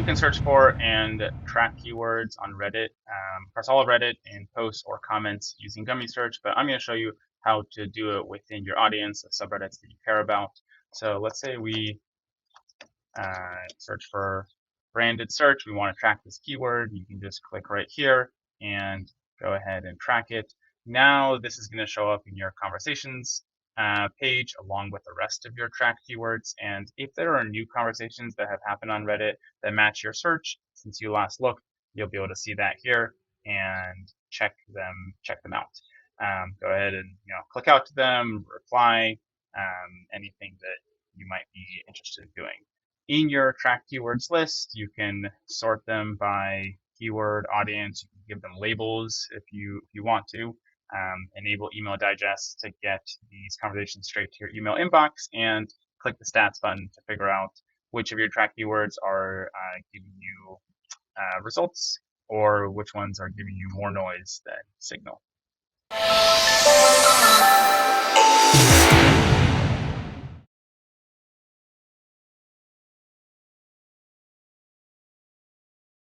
you can search for and track keywords on Reddit, across all of Reddit in posts or comments using GummySearch, but I'm going to show you how to do it within your audience of subreddits that you care about. So let's say we search for branded search. We want to track this keyword. You can just click right here and go ahead and track it. Now this is going to show up in your conversations page along with the rest of your tracked keywords. And if there are new conversations that have happened on Reddit that match your search since you last looked, you'll be able to see that here and check them out. Go ahead and click out to them, reply, anything that you might be interested in doing. In your tracked keywords list, you can sort them by keyword, audience. You can give them labels if you want to. Enable email digests to get these conversations straight to your email inbox, and click the stats button to figure out which of your tracked keywords are giving you results or which ones are giving you more noise than signal.